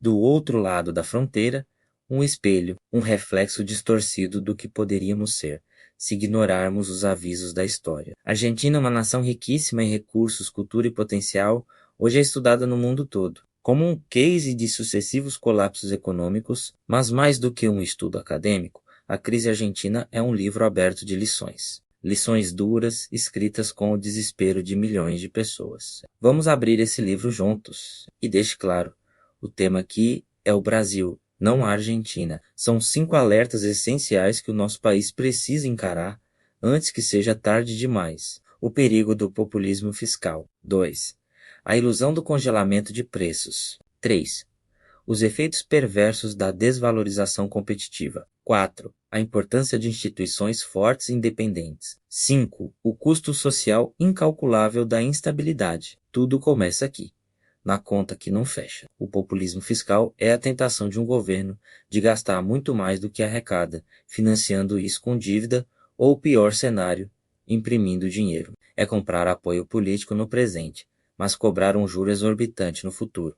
Do outro lado da fronteira, um espelho, um reflexo distorcido do que poderíamos ser, se ignorarmos os avisos da história. A Argentina é uma nação riquíssima em recursos, cultura e potencial, hoje é estudada no mundo todo, como um case de sucessivos colapsos econômicos, mas mais do que um estudo acadêmico, a crise argentina é um livro aberto de lições. Lições duras, escritas com o desespero de milhões de pessoas. Vamos abrir esse livro juntos. E deixe claro, o tema aqui é o Brasil, não a Argentina. São 5 alertas essenciais que o nosso país precisa encarar antes que seja tarde demais. O perigo do populismo fiscal. 2. A ilusão do congelamento de preços. 3. Os efeitos perversos da desvalorização competitiva. 4. A importância de instituições fortes e independentes. 5. O custo social incalculável da instabilidade. Tudo começa aqui, na conta que não fecha. O populismo fiscal é a tentação de um governo de gastar muito mais do que arrecada, financiando isso com dívida ou, pior cenário, imprimindo dinheiro. É comprar apoio político no presente, mas cobrar um juro exorbitante no futuro.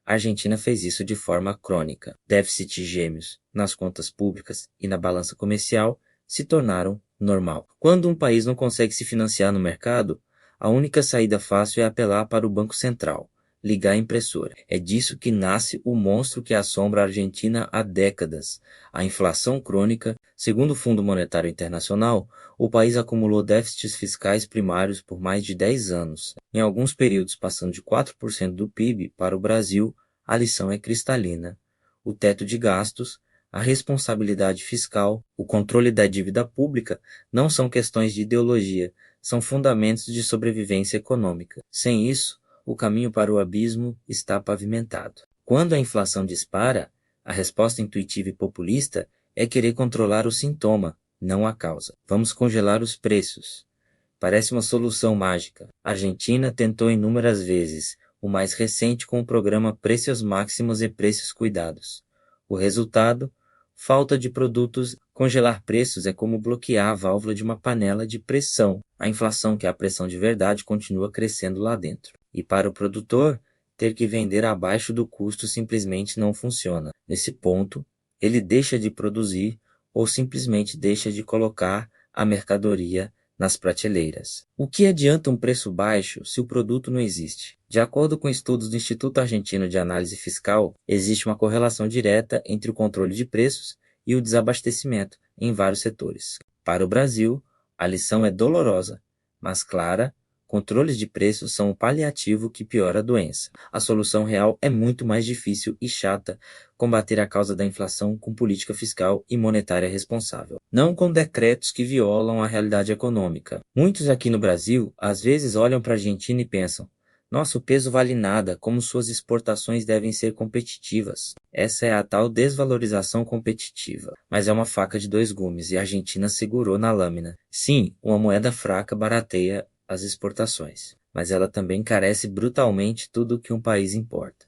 A Argentina fez isso de forma crônica. Déficits gêmeos nas contas públicas e na balança comercial se tornaram normal. Quando um país não consegue se financiar no mercado, a única saída fácil é apelar para o Banco Central, ligar a impressora. É disso que nasce o monstro que assombra a Argentina há décadas. A inflação crônica. Segundo o Fundo Monetário Internacional, o país acumulou déficits fiscais primários por mais de 10 anos. Em alguns períodos passando de 4% do PIB. Para o Brasil, a lição é cristalina. O teto de gastos, a responsabilidade fiscal, o controle da dívida pública não são questões de ideologia, são fundamentos de sobrevivência econômica. Sem isso, o caminho para o abismo está pavimentado. Quando a inflação dispara, a resposta intuitiva e populista é querer controlar o sintoma, não a causa. Vamos congelar os preços. Parece uma solução mágica. A Argentina tentou inúmeras vezes, o mais recente com o programa Preços Máximos e Preços Cuidados. O resultado? Falta de produtos. Congelar preços é como bloquear a válvula de uma panela de pressão. A inflação, que é a pressão de verdade, continua crescendo lá dentro. E para o produtor, ter que vender abaixo do custo simplesmente não funciona. Nesse ponto, ele deixa de produzir ou simplesmente deixa de colocar a mercadoria nas prateleiras. O que adianta um preço baixo se o produto não existe? De acordo com estudos do Instituto Argentino de Análise Fiscal, existe uma correlação direta entre o controle de preços e o desabastecimento em vários setores. Para o Brasil, a lição é dolorosa, mas clara. Controles de preços são o paliativo que piora a doença. A solução real é muito mais difícil e chata: combater a causa da inflação com política fiscal e monetária responsável, não com decretos que violam a realidade econômica. Muitos aqui no Brasil, às vezes, olham para a Argentina e pensam: nosso peso vale nada, como suas exportações devem ser competitivas. Essa é a tal desvalorização competitiva. Mas é uma faca de 2 gumes e a Argentina segurou na lâmina. Sim, uma moeda fraca barateia as exportações, mas ela também carece brutalmente tudo o que um país importa,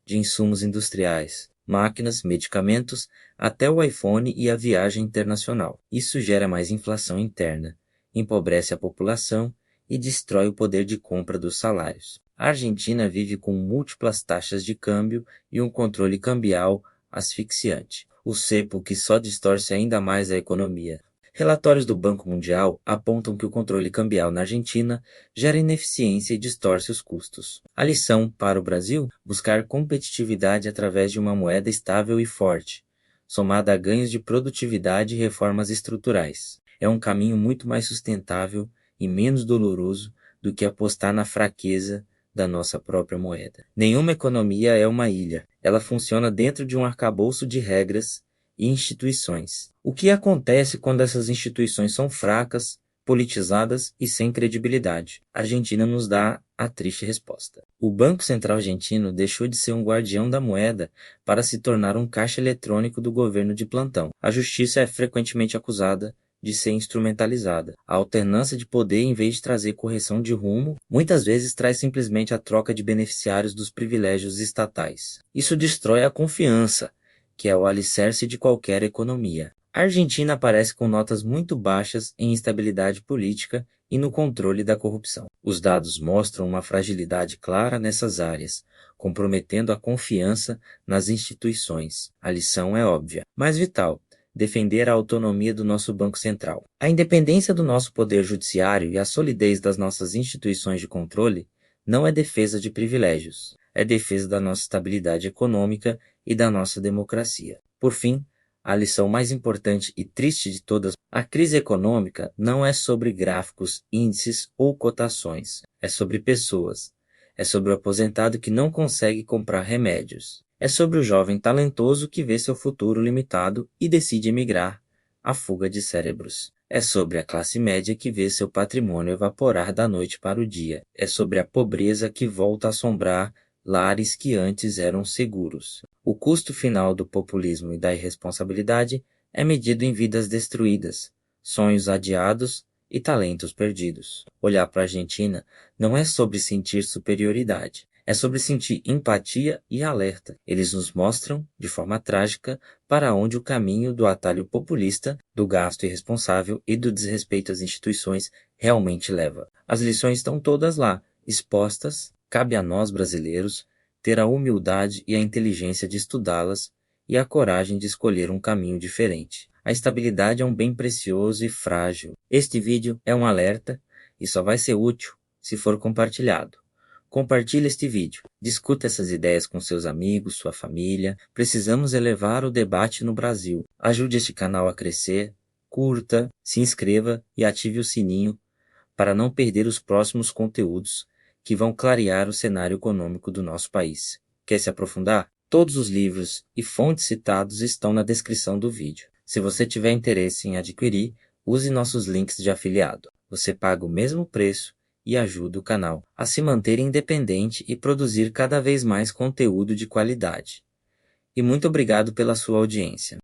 de insumos industriais, máquinas, medicamentos, até o iPhone e a viagem internacional. Isso gera mais inflação interna, empobrece a população e destrói o poder de compra dos salários. A Argentina vive com múltiplas taxas de câmbio e um controle cambial asfixiante, o cepo que só distorce ainda mais a economia. Relatórios do Banco Mundial apontam que o controle cambial na Argentina gera ineficiência e distorce os custos. A lição para o Brasil? Buscar competitividade através de uma moeda estável e forte, somada a ganhos de produtividade e reformas estruturais. É um caminho muito mais sustentável e menos doloroso do que apostar na fraqueza da nossa própria moeda. Nenhuma economia é uma ilha. Ela funciona dentro de um arcabouço de regras e instituições. O que acontece quando essas instituições são fracas, politizadas e sem credibilidade? A Argentina nos dá a triste resposta. O Banco Central argentino deixou de ser um guardião da moeda para se tornar um caixa eletrônico do governo de plantão. A justiça é frequentemente acusada de ser instrumentalizada. A alternância de poder, em vez de trazer correção de rumo, muitas vezes traz simplesmente a troca de beneficiários dos privilégios estatais. Isso destrói a confiança, que é o alicerce de qualquer economia. A Argentina aparece com notas muito baixas em instabilidade política e no controle da corrupção. Os dados mostram uma fragilidade clara nessas áreas, comprometendo a confiança nas instituições. A lição é óbvia, mas vital: defender a autonomia do nosso Banco Central. A independência do nosso poder judiciário e a solidez das nossas instituições de controle não é defesa de privilégios, é defesa da nossa estabilidade econômica e da nossa democracia. Por fim, a lição mais importante e triste de todas: a crise econômica não é sobre gráficos, índices ou cotações, é sobre pessoas. É sobre o aposentado que não consegue comprar remédios. É sobre o jovem talentoso que vê seu futuro limitado e decide emigrar, a fuga de cérebros. É sobre a classe média que vê seu patrimônio evaporar da noite para o dia. É sobre a pobreza que volta a assombrar lares que antes eram seguros. O custo final do populismo e da irresponsabilidade é medido em vidas destruídas, sonhos adiados e talentos perdidos. Olhar para a Argentina não é sobre sentir superioridade, é sobre sentir empatia e alerta. Eles nos mostram, de forma trágica, para onde o caminho do atalho populista, do gasto irresponsável e do desrespeito às instituições realmente leva. As lições estão todas lá, expostas. Cabe a nós, brasileiros, ter a humildade e a inteligência de estudá-las e a coragem de escolher um caminho diferente. A estabilidade é um bem precioso e frágil. Este vídeo é um alerta e só vai ser útil se for compartilhado. Compartilhe este vídeo, discuta essas ideias com seus amigos, sua família. Precisamos elevar o debate no Brasil. Ajude este canal a crescer, curta, se inscreva e ative o sininho para não perder os próximos conteúdos que vão clarear o cenário econômico do nosso país. Quer se aprofundar? Todos os livros e fontes citados estão na descrição do vídeo. Se você tiver interesse em adquirir, use nossos links de afiliado. Você paga o mesmo preço e ajuda o canal a se manter independente e produzir cada vez mais conteúdo de qualidade. E muito obrigado pela sua audiência.